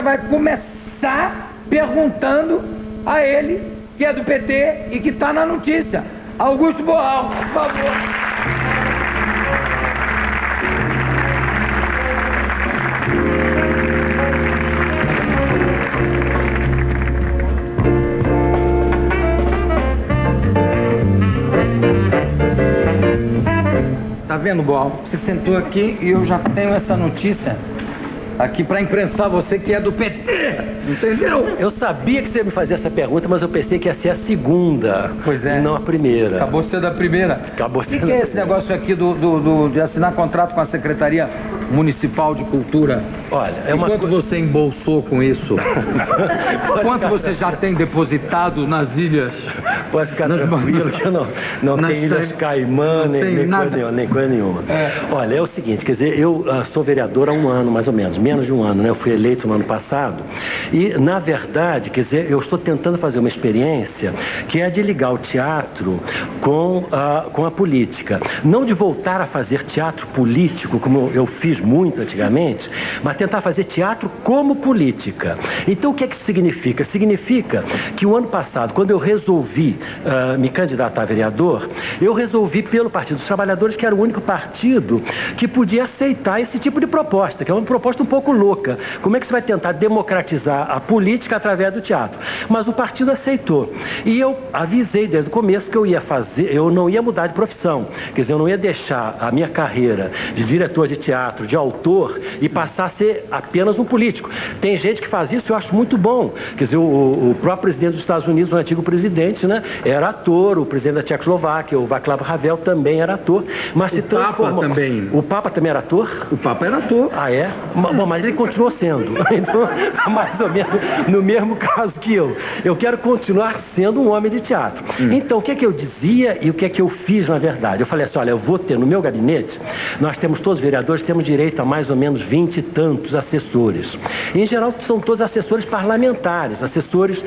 vai começar perguntando a ele, que é do PT e que está na notícia. Augusto Boal, por favor. Tá vendo, Boal? Você sentou aqui e eu já tenho essa notícia aqui pra imprensar você que é do PT, entendeu? Eu sabia que você ia me fazer essa pergunta, mas eu pensei que ia ser a segunda. Pois é. E não a primeira. Acabou sendo a primeira. Acabou sendo. O que é esse negócio aqui de assinar contrato com a Secretaria Municipal de Cultura? Olha, e quanto você embolsou com isso? Quanto você já tem depositado nas ilhas? Pode ficar tranquilo que eu não tenho Ilhas Caimã, nem coisa nenhuma. Olha, é o seguinte, quer dizer, eu sou vereador há um ano, mais ou menos de um ano, né? Eu fui eleito no ano passado e, na verdade, quer dizer, eu estou tentando fazer uma experiência que é de ligar o teatro com a política. Não de voltar a fazer teatro político, como eu fiz muito antigamente, mas tentar fazer teatro como política. Então, o que é que isso significa? Significa que o ano passado, quando eu resolvi me candidatar a vereador, eu resolvi pelo Partido dos Trabalhadores, que era o único partido que podia aceitar esse tipo de proposta, que é uma proposta um pouco louca. Como é que você vai tentar democratizar a política através do teatro? Mas o partido aceitou. E eu avisei desde o começo que eu não ia mudar de profissão. Quer dizer, eu não ia deixar a minha carreira de diretor de teatro, de autor, e passar a ser apenas um político. Tem gente que faz isso, eu acho muito bom. Quer dizer, o próprio presidente dos Estados Unidos, o antigo presidente, né, era ator, o presidente da Tchecoslováquia, o Václav Havel, também era ator, mas se transformou. O Papa também. O Papa também era ator? O Papa era ator. Ah, é? Bom, mas ele continuou sendo. Então, tá mais ou menos no mesmo caso que eu. Eu quero continuar sendo um homem de teatro. Então, o que é que eu dizia e o que é que eu fiz, na verdade? Eu falei assim, olha, eu vou ter no meu gabinete, nós temos todos os vereadores, temos direito a mais ou menos 20 e tantos assessores. Em geral, são todos assessores parlamentares, assessores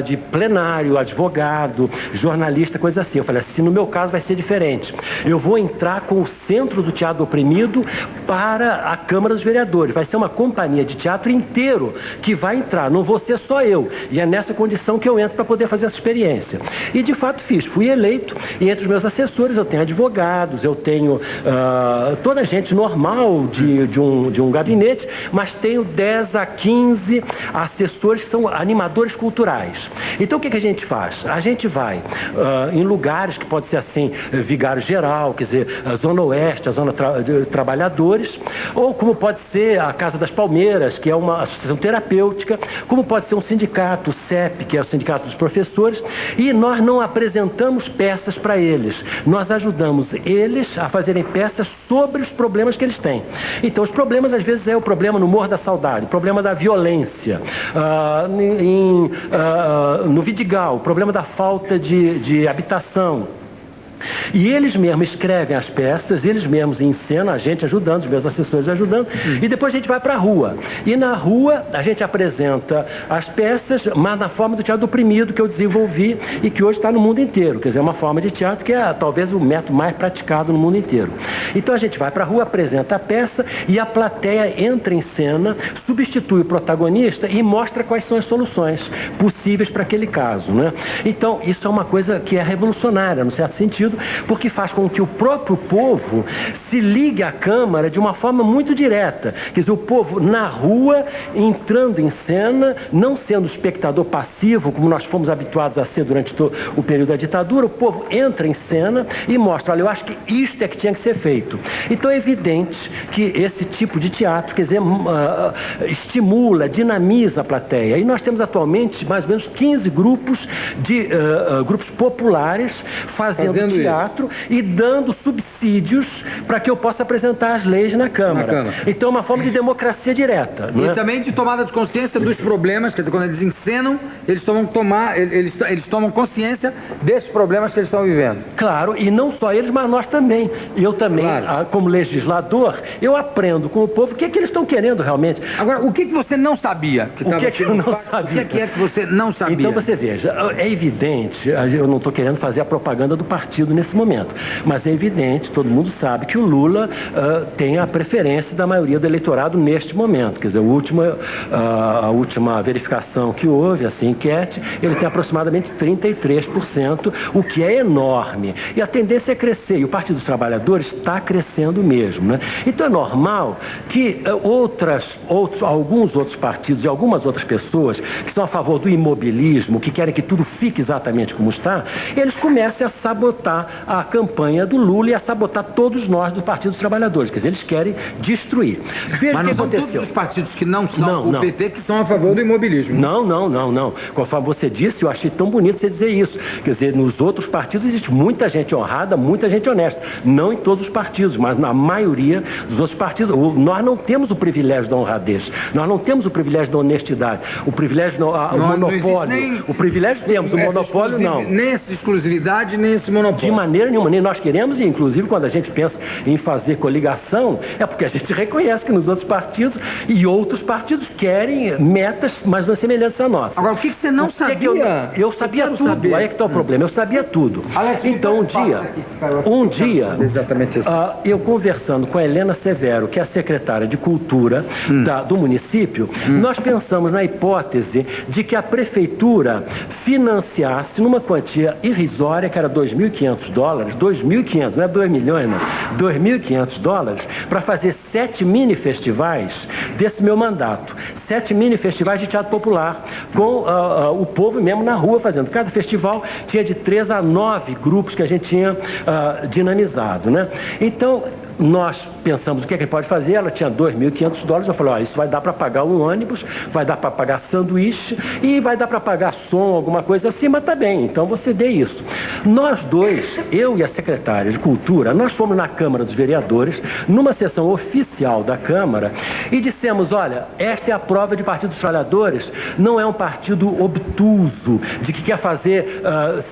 de plenário, advogado, jornalista, coisa assim. Eu falei assim, no meu caso vai ser diferente. Eu vou entrar com o Centro do Teatro Oprimido para a Câmara dos Vereadores. Vai ser uma companhia de teatro inteiro que vai entrar, não vou ser só eu. E é nessa condição que eu entro para poder fazer essa experiência. E de fato fiz, fui eleito, e entre os meus assessores eu tenho advogados, eu tenho toda a gente normal de um gabinete, mas tenho 10 a 15 assessores que são animadores culturais. Então o que a gente faz? A gente vai em lugares que pode ser assim, Vigário Geral, quer dizer, a Zona Oeste, a Zona de Trabalhadores, ou como pode ser a Casa das Palmeiras, que é uma associação terapêutica, como pode ser um sindicato, o CEP, que é o Sindicato dos Professores, e nós não apresentamos peças para eles, nós ajudamos eles a fazerem peças sobre os problemas que eles têm. Então os problemas às vezes é o problema no Morro da Saudade, o problema da violência, no Vidigal, o problema da falta de habitação. E eles mesmos escrevem as peças, eles mesmos encenam, a gente ajudando, os meus assessores ajudando, e depois a gente vai para a rua. E na rua a gente apresenta as peças, mas na forma do teatro oprimido que eu desenvolvi e que hoje está no mundo inteiro. Quer dizer, é uma forma de teatro que é talvez o método mais praticado no mundo inteiro. Então a gente vai para a rua, apresenta a peça e a plateia entra em cena, substitui o protagonista e mostra quais são as soluções possíveis para aquele caso, né? Então isso é uma coisa que é revolucionária, no certo sentido, porque faz com que o próprio povo se ligue à Câmara de uma forma muito direta. Quer dizer, o povo na rua, entrando em cena, não sendo espectador passivo, como nós fomos habituados a ser durante todo o período da ditadura, o povo entra em cena e mostra, olha, eu acho que isto é que tinha que ser feito. Então é evidente que esse tipo de teatro, quer dizer, estimula, dinamiza a plateia. E nós temos atualmente mais ou menos 15 grupos grupos populares fazendo teatro e dando subsídios para que eu possa apresentar as leis na Câmara. Então é uma forma de democracia direta. E também de tomada de consciência dos problemas, quer dizer, quando eles encenam, eles tomam consciência desses problemas que eles estão vivendo. Claro, e não só eles, mas nós também. Eu também, como legislador, eu aprendo com o povo o que é que eles estão querendo realmente. Agora, o que você não sabia? O que é que eu não sabia? O que é que você não sabia? Então você veja, é evidente, eu não estou querendo fazer a propaganda do partido partido nesse momento. Mas é evidente, todo mundo sabe que o Lula tem a preferência da maioria do eleitorado neste momento. Quer dizer, a última verificação que houve, essa enquete, ele tem aproximadamente 33%, o que é enorme. E a tendência é crescer, e o Partido dos Trabalhadores está crescendo mesmo, né? Então é normal que alguns outros partidos e algumas outras pessoas que estão a favor do imobilismo, que querem que tudo fique exatamente como está, eles comecem a sabotar a campanha do Lula e a sabotar todos nós do Partido dos Trabalhadores. Quer dizer, eles querem destruir. Veja o que aconteceu. Todos os partidos que não são o PT que são a favor do imobilismo. Não. Conforme você disse, eu achei tão bonito você dizer isso. Quer dizer, nos outros partidos existe muita gente honrada, muita gente honesta. Não em todos os partidos, mas na maioria dos outros partidos. Nós não temos o privilégio da honradez. Nós não temos o privilégio da honestidade. O privilégio, o monopólio. O privilégio temos, o monopólio não. Nem essa exclusividade, nem esse monopólio. De maneira nenhuma. Nem nós queremos, e inclusive quando a gente pensa em fazer coligação, é porque a gente reconhece que nos outros partidos e outros partidos querem metas mais ou menos semelhantes à nossa. Agora, o que você não sabia? Eu sabia tudo. Aí é que está o problema. Eu sabia tudo. Alex, então, um dia, exatamente isso. eu conversando com a Helena Severo, que é a secretária de Cultura do município, nós pensamos na hipótese de que a prefeitura financiasse numa quantia irrisória, que era $2.500, 2.500, não é 2 milhões, não, $2.500, para fazer 7 mini festivais desse meu mandato. 7 mini festivais de teatro popular, com o povo mesmo na rua fazendo. Cada festival tinha de 3 a 9 grupos que a gente tinha dinamizado, né? Então, nós pensamos o que é que ele pode fazer. Ela tinha $2.500. Eu falei, isso vai dar para pagar um ônibus, vai dar para pagar sanduíche e vai dar para pagar som, alguma coisa assim, mas tá bem, então você dê isso. Nós dois, eu e a secretária de Cultura, nós fomos na Câmara dos Vereadores, numa sessão oficial da Câmara, e dissemos, olha, esta é a prova de Partido dos Trabalhadores, não é um partido obtuso, de que quer fazer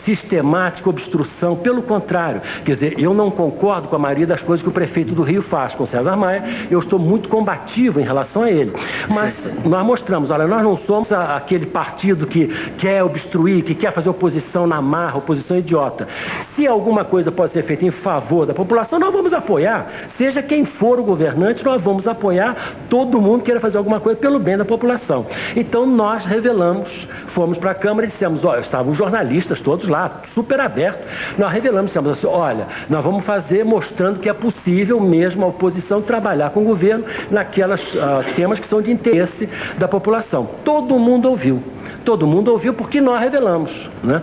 sistemática obstrução, pelo contrário. Quer dizer, eu não concordo com a maioria das coisas que o prefeito do Rio faz com César Maia, eu estou muito combativo em relação a ele. Mas nós mostramos, olha, nós não somos aquele partido que quer obstruir, que quer fazer oposição na marra, oposição idiota. Se alguma coisa pode ser feita em favor da população, nós vamos apoiar. Seja quem for o governante, nós vamos apoiar todo mundo que queira fazer alguma coisa pelo bem da população. Então nós revelamos, fomos para a Câmara e dissemos, olha, estavam os jornalistas todos lá, super abertos, nós revelamos, dissemos assim, olha, nós vamos fazer mostrando que é possível mesmo a oposição trabalhar com o governo naquelas temas que são de interesse da população. Todo mundo ouviu. Todo mundo ouviu porque nós revelamos, né?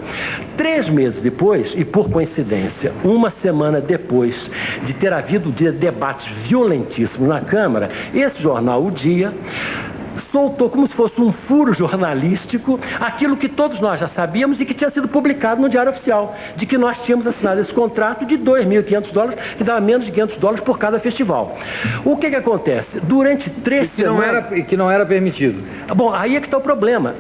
3 meses depois, e por coincidência, uma semana depois de ter havido debates violentíssimos na Câmara, esse jornal, O Dia, soltou como se fosse um furo jornalístico aquilo que todos nós já sabíamos e que tinha sido publicado no Diário Oficial, de que nós tínhamos assinado esse contrato de $2.500, que dava menos de $500 por cada festival. O que acontece? Durante 3 semanas... que não era permitido. Bom, aí é que está o problema.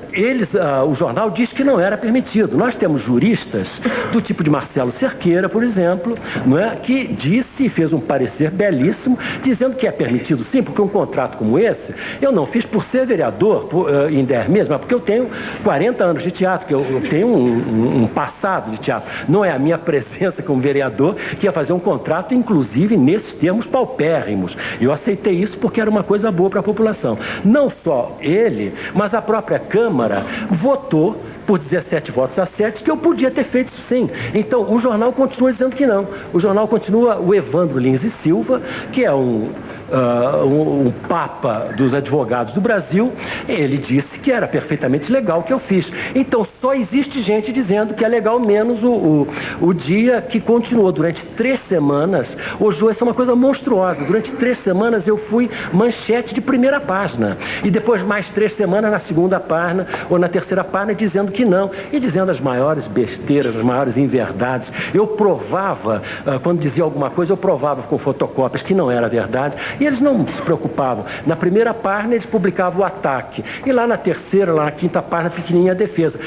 O jornal diz que não era permitido. Nós temos juristas do tipo de Marcelo Cerqueira, por exemplo, não é, que disse e fez um parecer belíssimo, dizendo que é permitido sim, porque um contrato como esse, eu não fiz por ser vereador em 10 meses, mas porque eu tenho 40 anos de teatro, que eu tenho um passado de teatro. Não é a minha presença como vereador que ia fazer um contrato, inclusive nesses termos paupérrimos. Eu aceitei isso porque era uma coisa boa para a população. Não só ele, mas a própria Câmara votou por 17 votos a 7, que eu podia ter feito isso sim. Então, o jornal continua dizendo que não. O jornal continua, o Evandro Lins e Silva, que é um papa dos advogados do Brasil, ele disse que era perfeitamente legal o que eu fiz. Então, só existe gente dizendo que é legal, menos o Dia, que continuou durante 3 semanas. Hoje, essa é uma coisa monstruosa. Durante 3 semanas eu fui manchete de primeira página. E depois mais 3 semanas na segunda página ou na terceira página dizendo que não. E dizendo as maiores besteiras, as maiores inverdades. Eu provava, quando dizia alguma coisa, eu provava com fotocópias que não era verdade. E eles não se preocupavam. Na primeira página eles publicavam o ataque. E lá na terceira, lá na quinta página, pequenininha a defesa.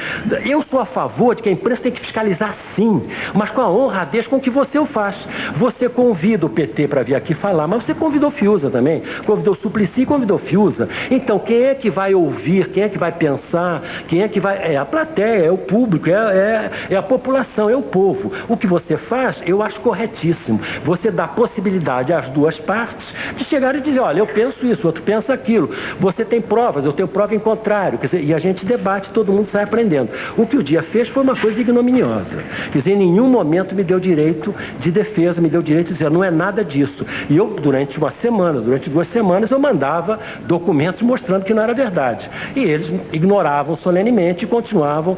Eu sou a favor de que a imprensa tem que fiscalizar sim, mas com a honradez com que você o faz. Você convida o PT para vir aqui falar, mas você convidou Fiuza também, convidou Suplicy e convidou Fiuza. Então, quem é que vai ouvir, quem é que vai pensar, quem é que vai... É a plateia, é o público, é a população, é o povo. O que você faz, eu acho corretíssimo. Você dá possibilidade às duas partes de chegar e dizer, olha, eu penso isso, o outro pensa aquilo. Você tem provas, eu tenho prova em contrário. Quer dizer, e a gente debate, todo mundo sai aprendendo. O que o Dia fez foi uma coisa ignominiosa. Quer dizer, em nenhum momento me deu direito de defesa, me deu direito de dizer, não é nada disso. E eu, durante uma semana, durante 2 semanas, eu mandava documentos mostrando que não era verdade. E eles ignoravam solenemente e continuavam.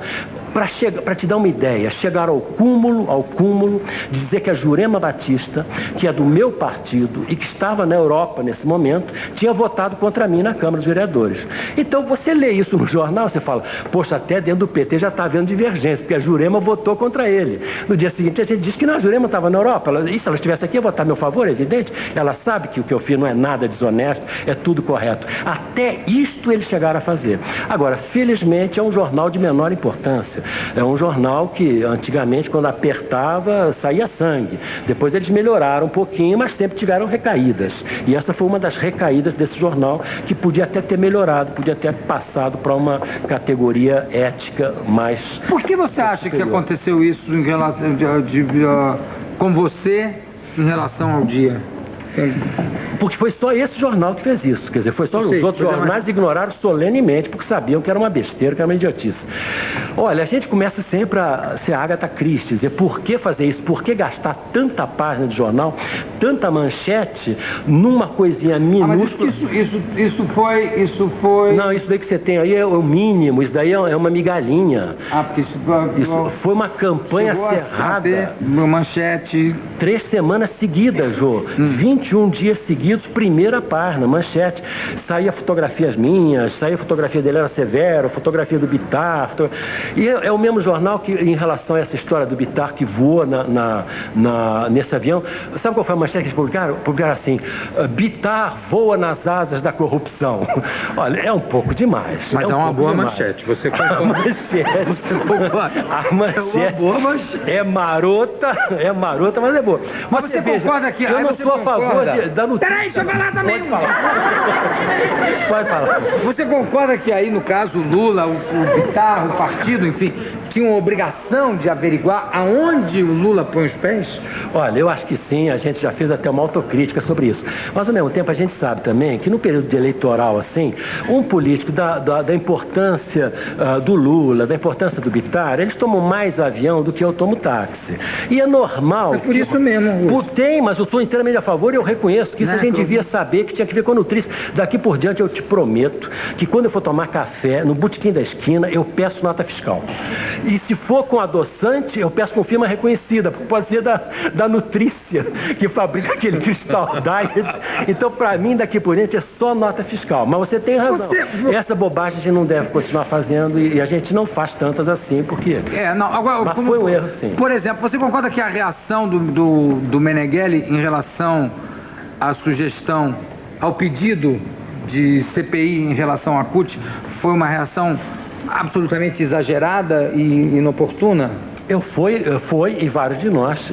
Para te dar uma ideia, chegaram ao cúmulo de dizer que a Jurema Batista, que é do meu partido e que estava na Europa nesse momento, tinha votado contra mim na Câmara dos Vereadores. Então você lê isso no jornal, você fala, poxa, até dentro do PT já está havendo divergência, porque a Jurema votou contra ele. No dia seguinte a gente diz que não, a Jurema estava na Europa, e se ela estivesse aqui ia votar a meu favor, é evidente, ela sabe que o que eu fiz não é nada desonesto, é tudo correto. Até isto eles chegaram a fazer. Agora, felizmente é um jornal de menor importância. É um jornal que antigamente, quando apertava, saía sangue. Depois eles melhoraram um pouquinho, mas sempre tiveram recaídas. E essa foi uma das recaídas desse jornal, que podia até ter melhorado, podia ter passado para uma categoria ética mais... Por que você acha que aconteceu isso em relação com você em relação ao Dia? Porque foi só esse jornal que fez isso. Quer dizer, foi só os outros jornais ignoraram solenemente, porque sabiam que era uma besteira, que era uma idiotice. Olha, a gente começa sempre a ser Agatha Christie, dizer, por que fazer isso? Por que gastar tanta página de jornal, tanta manchete, numa coisinha minúscula? Mas isso foi... Não, isso daí que você tem aí é o mínimo, isso daí é uma migalhinha. Porque isso foi uma campanha cerrada. Manchete... 3 semanas seguidas, Jô. 21 dias seguidos, primeira página, manchete. Saía fotografias minhas, saía fotografia da Helena Severo, fotografia do Bittar. E é o mesmo jornal que, em relação a essa história do Bittar que voa nesse avião, sabe qual foi a manchete que eles publicaram? Publicaram assim, Bittar voa nas asas da corrupção. Olha, é um pouco demais. Mas é uma boa manchete. Você concorda? A manchete é marota, mas é boa. Mas você concorda que... Eu não sou a favor da notícia. Peraí, deixa eu falar também. Pode falar. Você concorda que aí, no caso, o Lula, o Bittar, o partido, enfim, tinham obrigação de averiguar aonde o Lula põe os pés? Olha, eu acho que sim, a gente já fez até uma autocrítica sobre isso. Mas, ao mesmo tempo, a gente sabe também que no período de eleitoral, assim, um político da importância do Lula, da importância do Bittar, eles tomam mais avião do que eu tomo táxi. E é normal... É por isso mesmo, Tem, mas eu sou inteiramente a favor e eu reconheço que isso a gente devia saber, que tinha que ver com a nutrição. Daqui por diante, eu te prometo que quando eu for tomar café, no botequim da esquina, eu peço nota fiscal. E se for com adoçante, eu peço com firma reconhecida, porque pode ser da Nutrícia, que fabrica aquele Cristal Diet. Então, para mim, daqui por diante, é só nota fiscal. Mas você tem razão. Essa bobagem a gente não deve continuar fazendo e a gente não faz tantas assim, porque... Agora, mas foi um erro, sim. Por exemplo, você concorda que a reação do Meneghelli em relação à sugestão, ao pedido de CPI em relação à CUT, foi uma reação absolutamente exagerada e inoportuna? Foi, e vários de nós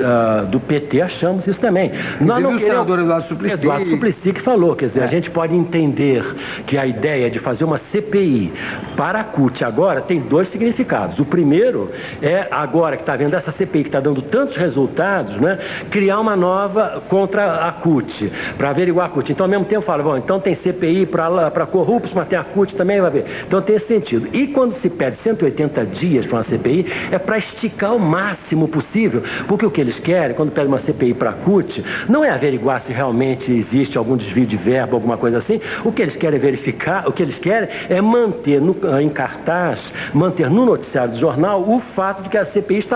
do PT achamos isso também. Nós não o senador Eduardo Suplicy que falou, quer dizer, a gente pode entender que a ideia de fazer uma CPI para a CUT agora tem 2 significados. O primeiro é, agora que está vendo essa CPI que está dando tantos resultados, né, criar uma nova contra a CUT, para averiguar a CUT. Então, ao mesmo tempo, fala, bom, então tem CPI para corruptos, mas tem a CUT também, vai ver. Então, tem esse sentido. E quando se pede 180 dias para uma CPI, é para esticar o máximo possível, porque o que eles querem, quando pedem uma CPI para a CUT, não é averiguar se realmente existe algum desvio de verba, alguma coisa assim. O que eles querem verificar, o que eles querem é manter em cartaz, manter no noticiário do jornal o fato de que a CPI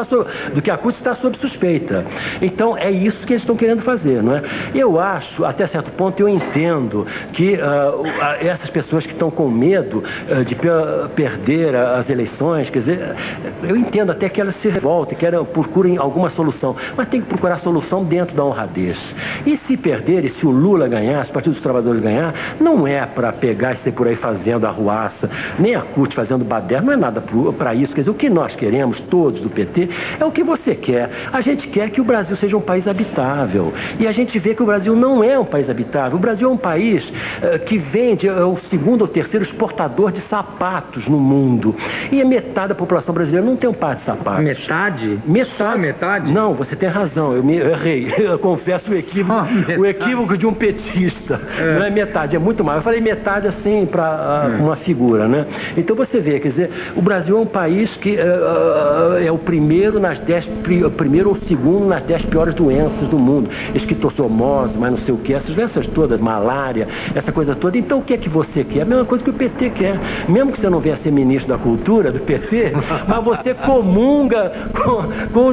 do que a CUT está sob suspeita. Então, é isso que eles estão querendo fazer, não é? Eu acho, até certo ponto, eu entendo que essas pessoas que estão com medo de perder as eleições, quer dizer, eu entendo até que elas se revolta e procurem alguma solução. Mas tem que procurar solução dentro da honradez. E se perder, e se o Lula ganhar, se o Partido dos Trabalhadores ganhar, não é para pegar e ser por aí fazendo arruaça, nem a CUT fazendo baderna, não é nada para isso. Quer dizer, o que nós queremos, todos do PT, é o que você quer. A gente quer que o Brasil seja um país habitável. E a gente vê que o Brasil não é um país habitável. O Brasil é um país que vende, é o segundo ou terceiro exportador de sapatos no mundo. E a metade da população brasileira não tem um par de sapatos. Metade? Só metade? Não, você tem razão, eu errei. Eu confesso o equívoco de um petista. Não é metade, é muito mais. Eu falei metade assim, para uma figura, né? Então você vê, quer dizer, o Brasil é um país que é o primeiro ou segundo nas 10 piores doenças do mundo. Esquistossomose, mas não sei o que, essas doenças todas, malária, essa coisa toda. Então o que é que você quer? A mesma coisa que o PT quer. Mesmo que você não venha ser ministro da cultura do PT, mas você comunga com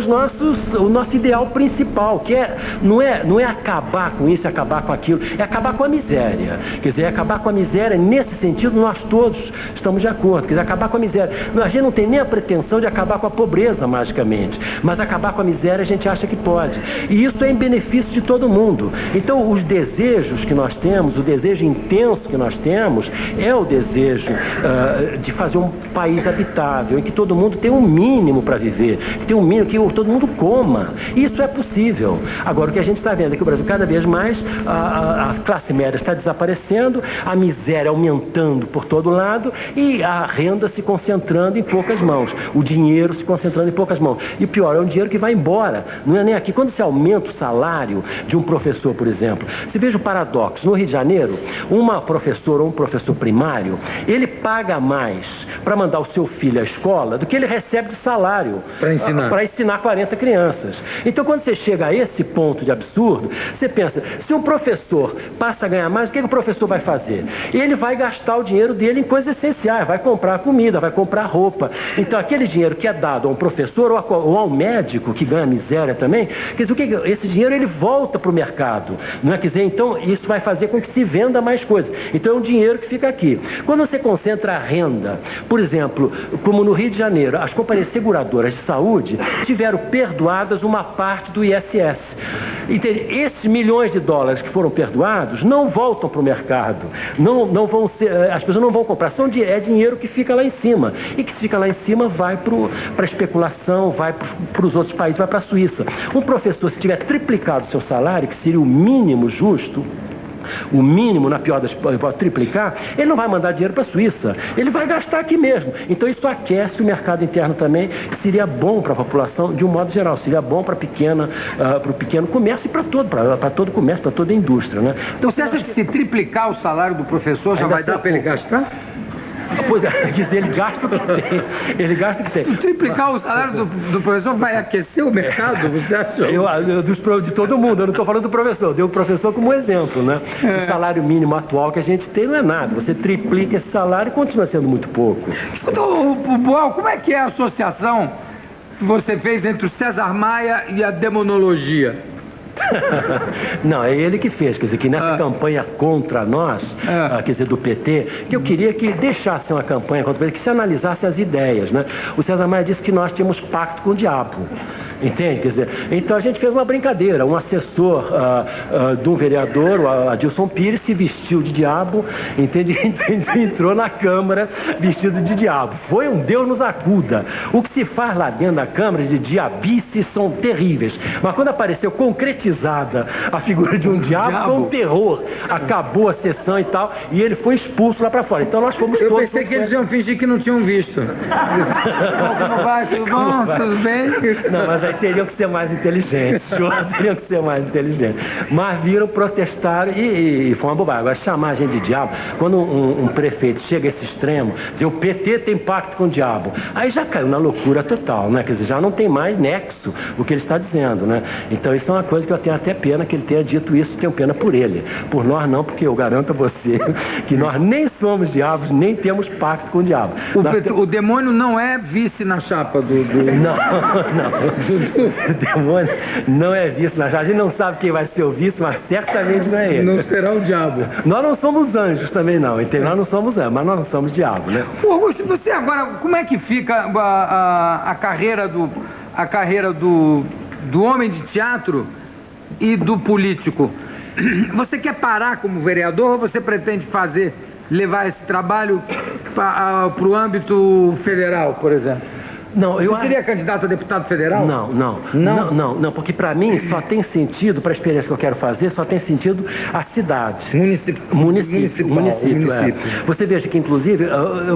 o nosso ideal principal, que não é acabar com isso, acabar com aquilo, é acabar com a miséria. Quer dizer, acabar com a miséria, nesse sentido, nós todos estamos de acordo. Quer dizer, acabar com a miséria. A gente não tem nem a pretensão de acabar com a pobreza, magicamente, mas acabar com a miséria a gente acha que pode. E isso é em benefício de todo mundo. Então, os desejos que nós temos, o desejo intenso que nós temos, é o desejo de fazer um país habitável, em que todo mundo tem um mínimo para viver, que tem um mínimo, que todo mundo coma. Isso é possível. Agora, o que a gente está vendo é que o Brasil, cada vez mais, a classe média está desaparecendo, a miséria aumentando por todo lado e a renda se concentrando em poucas mãos, o dinheiro se concentrando em poucas mãos. E o pior, é um dinheiro que vai embora, não é nem aqui. Quando você aumenta o salário de um professor, por exemplo, você veja o paradoxo. No Rio de Janeiro, uma professora ou um professor primário, ele paga mais para mandar o seu filho à escola do que ele recebe de salário para ensinar 40 crianças. Então, quando você chega a esse ponto de absurdo, você pensa, se um professor passa a ganhar mais, o que o professor vai fazer? Ele vai gastar o dinheiro dele em coisas essenciais, vai comprar comida, vai comprar roupa. Então, aquele dinheiro que é dado a um professor ou ao médico, que ganha miséria também, quer dizer, esse dinheiro ele volta para o mercado, não é? Quer dizer, então, isso vai fazer com que se venda mais coisas. Então, é um dinheiro que fica aqui. Quando você concentra a renda, por exemplo, como no Rio de Janeiro, as companhias seguradoras de saúde tiveram perdoadas uma parte do ISS. Entende? Esses milhões de dólares que foram perdoados não voltam para o mercado. Não vão ser, as pessoas não vão comprar. É dinheiro que fica lá em cima. E que se fica lá em cima vai para a especulação, vai para os outros países, vai para a Suíça. Um professor, se tiver triplicado o seu salário, que seria o mínimo justo, o mínimo, na pior das pode triplicar, ele não vai mandar dinheiro para a Suíça, ele vai gastar aqui mesmo. Então isso aquece o mercado interno também, que seria bom para a população de um modo geral, seria bom para o pequeno comércio e para todo comércio, para toda a indústria, né? Então você acha que se triplicar o salário do professor já vai dar para ele gastar? Pois é, quer dizer, ele gasta o que tem. Ele gasta o que tem. Triplicar o salário do professor vai aquecer o mercado, você acha? De todo mundo, eu não estou falando do professor, dei o professor como exemplo, né? O salário mínimo atual que a gente tem não é nada. Você triplica esse salário e continua sendo muito pouco. Escuta, Boal, como é que é a associação que você fez entre o César Maia e a demonologia? Não, é ele que fez, quer dizer, que nessa campanha contra nós, quer dizer, do PT, que eu queria que deixasse uma campanha contra o PT, que se analisasse as ideias, né? O César Maia disse que nós tínhamos pacto com o diabo. Entende? Quer dizer, então a gente fez uma brincadeira. Um assessor de um vereador, o Adilson Pires, se vestiu de diabo, entende? Entrou na Câmara vestido de diabo. Foi um Deus nos acuda. O que se faz lá dentro da Câmara de diabices são terríveis. Mas quando apareceu concretizada a figura de um diabo, foi um terror. Acabou a sessão e tal, e ele foi expulso lá pra fora. Então nós fomos todos... Eu pensei que eles iam fingir que não tinham visto. Como vai? Tudo bom? Tudo bem? Não, mas aí teriam que ser mais inteligentes, teriam que ser mais inteligentes. Mas viram, protestaram e foi uma bobagem. Agora, chamar a gente de diabo, quando um prefeito chega a esse extremo, dizer o PT tem pacto com o diabo, aí já caiu na loucura total, né? Quer dizer, já não tem mais nexo o que ele está dizendo, né? Então isso é uma coisa que eu tenho até pena que ele tenha dito isso, tenho pena por ele. Por nós não, porque eu garanto a você que nós nem somos diabos, nem temos pacto com o diabo. O demônio não é vice na chapa do... Não. O demônio não é vice na chapa. A gente não sabe quem vai ser o vice, mas certamente não é ele. Não será o diabo. Nós não somos anjos também, não. Entende? Nós não somos anjos, mas nós não somos diabo, né? Augusto, você agora, como é que fica a carreira do... a carreira do homem de teatro e do político. Você quer parar como vereador ou você pretende levar esse trabalho para o âmbito federal, por exemplo? Não, Você seria candidato a deputado federal? Não, porque para mim só tem sentido, para a experiência que eu quero fazer, só tem sentido a cidade. Município. É. Você veja que, inclusive,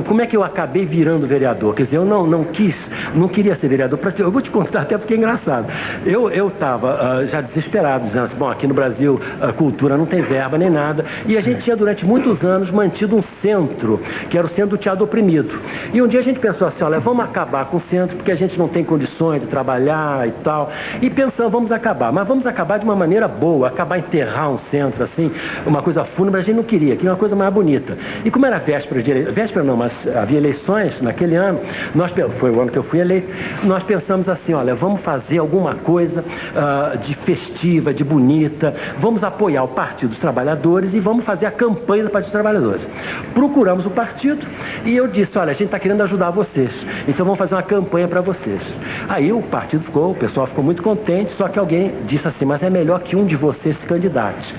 como é que eu acabei virando vereador? Quer dizer, eu não queria ser vereador. Eu vou te contar até porque é engraçado. Eu estava já desesperado, dizendo assim, bom, aqui no Brasil a cultura não tem verba nem nada, e a gente tinha durante muitos anos mantido um centro, que era o Centro do Teatro Oprimido. E um dia a gente pensou assim, olha, vamos acabar com o centro, porque a gente não tem condições de trabalhar e tal. E pensamos, vamos acabar. Mas vamos acabar de uma maneira boa, acabar enterrar um centro, assim, uma coisa fúnebre, a gente não queria uma coisa mais bonita. E como era véspera não, mas havia eleições naquele ano, foi o ano que eu fui eleito, nós pensamos assim, olha, vamos fazer alguma coisa de festiva, de bonita, vamos apoiar o Partido dos Trabalhadores e vamos fazer a campanha do Partido dos Trabalhadores. Procuramos o partido e eu disse, olha, a gente está querendo ajudar vocês, então vamos fazer uma campanha para vocês. Aí o pessoal ficou muito contente, só que alguém disse assim, mas é melhor que um de vocês se candidate.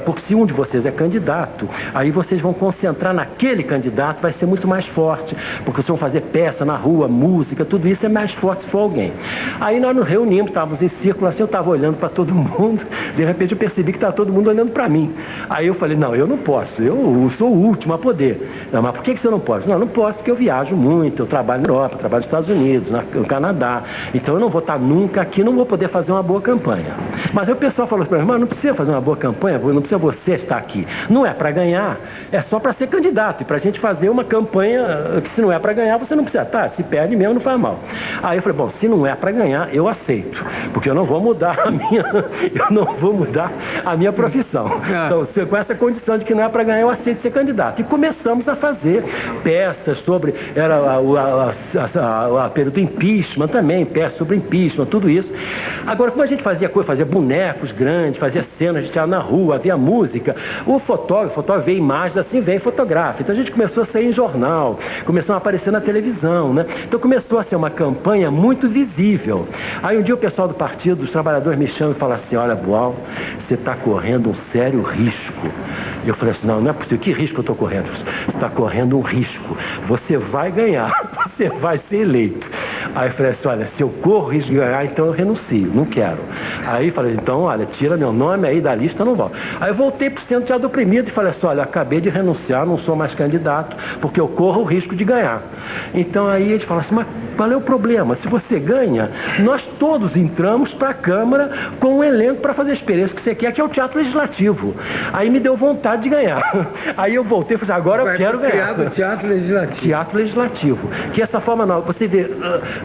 Porque se um de vocês é candidato, aí vocês vão concentrar naquele candidato, vai ser muito mais forte, porque vocês vão fazer peça na rua, música, tudo isso é mais forte se for alguém. Aí nós nos reunimos, estávamos em círculo assim, eu estava olhando para todo mundo, de repente eu percebi que estava todo mundo olhando para mim. Aí eu falei, não, eu não posso, eu sou o último a poder. Não, mas por que você não pode? Não posso porque eu viajo muito, eu trabalho na Europa, eu trabalho nos Estados Unidos, no Canadá, então eu não vou estar nunca aqui, não vou poder fazer uma boa campanha. Mas aí o pessoal falou para mim, mas não precisa fazer uma boa campanha, não precisa você estar aqui. Não é para ganhar, é só para ser candidato, e para a gente fazer uma campanha que se não é para ganhar, você não precisa estar, se perde mesmo, não faz mal. Aí eu falei, bom, se não é para ganhar, eu aceito, porque eu não vou mudar a minha profissão. Então, com essa condição de que não é para ganhar, eu aceito ser candidato. E começamos a fazer peças sobre, a período do impeachment também, peças sobre impeachment, tudo isso. Agora, como a gente fazia bonecos grandes, fazia cenas de teatro na rua, havia música, o fotógrafo vê imagens assim, vem e fotografa. Então a gente começou a sair em jornal, começou a aparecer na televisão, né? Então começou a ser uma campanha muito visível. Aí um dia o pessoal do Partido dos Trabalhadores me chama e fala assim, olha, Boal, você está correndo um sério risco. Eu falei assim, não é possível, que risco eu estou correndo? Você está correndo um risco, você vai ganhar, você vai ser eleito. Aí eu falei assim, olha, se eu corro risco de ganhar, então eu renuncio, não quero. Aí eu falei, então, olha, tira meu nome aí da lista, eu não volto. Aí eu voltei para o Centro de Teatro Oprimido e falei assim, olha, acabei de renunciar, não sou mais candidato, porque eu corro o risco de ganhar. Então aí eles falaram assim, mas qual é o problema? Se você ganha, nós todos entramos para a Câmara com um elenco para fazer a experiência que você quer, que é o Teatro Legislativo. Aí me deu vontade de ganhar. Aí eu voltei e falei assim, agora eu quero ganhar. Criado o Teatro Legislativo. Teatro Legislativo. Que essa forma nova, você vê,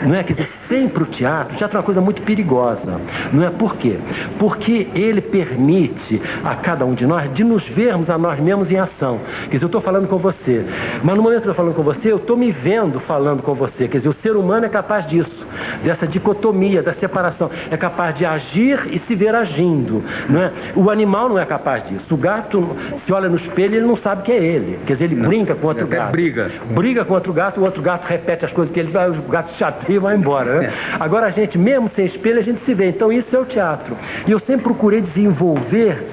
não é? Quer dizer, sempre o teatro é uma coisa muito perigosa. Não é? Por quê? Porque ele permite a cada um de nós de nos vermos a nós mesmos em ação. Quer dizer, eu estou falando com você, mas no momento que eu estou falando com você, eu estou me vendo falando com você. Quer dizer, o ser humano é capaz disso, dessa dicotomia, da separação. É capaz de agir e se ver agindo. Não é? O animal não é capaz disso. O gato, se olha no espelho, ele não sabe que é ele. Quer dizer, ele brinca com outro gato. Briga com outro gato, o outro gato repete as coisas que ele faz, o gato chateia e vai embora. Né? Agora a gente, mesmo sem espelho, a gente se vê. Então isso é o teatro. E eu sempre procurei desenvolver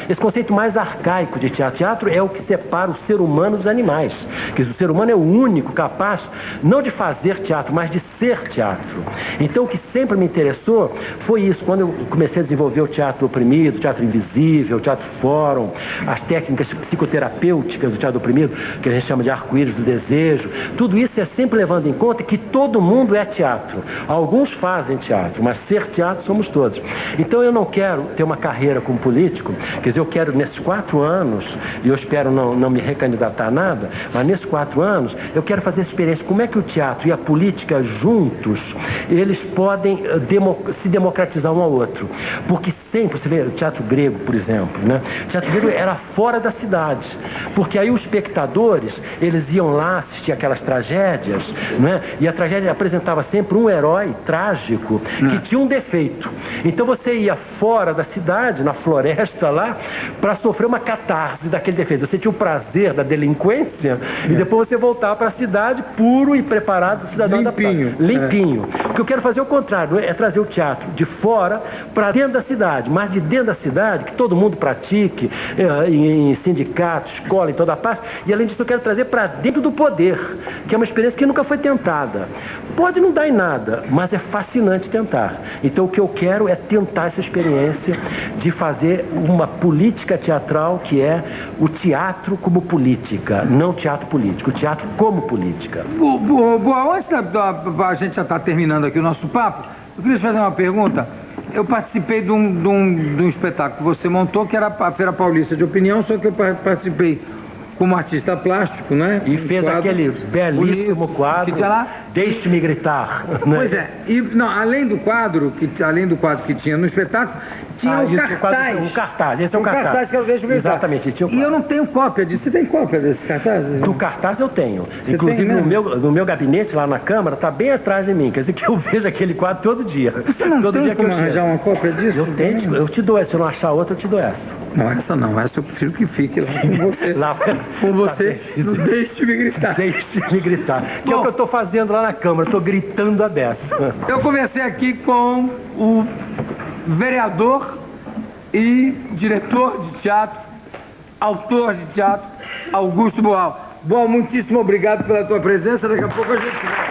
esse conceito mais arcaico de teatro. Teatro é o que separa o ser humano dos animais. Quer dizer, o ser humano é o único capaz, não de fazer teatro, mas de ser teatro. Então o que sempre me interessou foi isso. Quando eu comecei a desenvolver o teatro oprimido, o teatro invisível, o teatro fórum, as técnicas psicoterapêuticas do teatro oprimido, que a gente chama de arco-íris do desejo, tudo isso é sempre levando em conta que todo mundo é teatro. Alguns fazem teatro, mas ser teatro somos todos. Então eu não quero ter uma carreira como político. Quer dizer, eu quero nesses 4 anos, e eu espero não me recandidatar a nada, mas nesses 4 anos eu quero fazer essa experiência. Como é que o teatro e a política juntos, eles podem se democratizar um ao outro? Porque sempre, você vê o teatro grego, por exemplo, né? O teatro grego era fora da cidade. porque aí os espectadores, eles iam lá assistir aquelas tragédias, né? E a tragédia apresentava sempre um herói trágico que tinha um defeito. Então você ia fora da cidade, na floresta lá, para sofrer uma catarse daquele defeito. Você tinha o prazer da delinquência e depois você voltava para a cidade puro e preparado, cidadão Limpinho. da limpinho. O que eu quero fazer é o contrário, é trazer o teatro de fora para dentro da cidade, mas de dentro da cidade, que todo mundo pratique, em sindicato, escola, em toda parte. E além disso eu quero trazer para dentro do poder, que é uma experiência que nunca foi tentada. Pode não dar em nada, mas é fascinante tentar. Então o que eu quero é tentar essa experiência de fazer uma política teatral que é o teatro como política, não teatro político, o teatro como política. Boa, antes a gente já está terminando aqui o nosso papo, eu queria te fazer uma pergunta. Eu participei de um espetáculo que você montou, que era a Feira Paulista de Opinião, só que eu participei como artista plástico, né? E fez aquele belíssimo quadro, que tinha lá? Deixe-me gritar. Né? Pois é, e não, além do quadro que tinha no espetáculo, tinha um cartaz. Um cartaz, esse é um cartaz. Cartaz que eu deixo gritar. Exatamente, tinha um E eu não tenho cópia disso. Você tem cópia desses cartazes? Do cartaz eu tenho. Você Inclusive tem no meu gabinete lá na Câmara, está bem atrás de mim. Quer dizer que eu vejo aquele quadro todo dia. Você não todo tem dia que como eu arranjar chego. uma cópia disso? Eu tenho, eu te dou essa. Se eu não achar outra, eu te dou essa. Não, essa não. Essa eu prefiro que fique lá com você. Lá, com você. Tá, Não deixe-me gritar. Deixe-me gritar. Que é o que eu estou fazendo lá na Câmara. Estou gritando a beça. Eu conversei aqui com o vereador e diretor de teatro, autor de teatro, Augusto Boal. Boal, muitíssimo obrigado pela tua presença. Daqui a pouco a gente...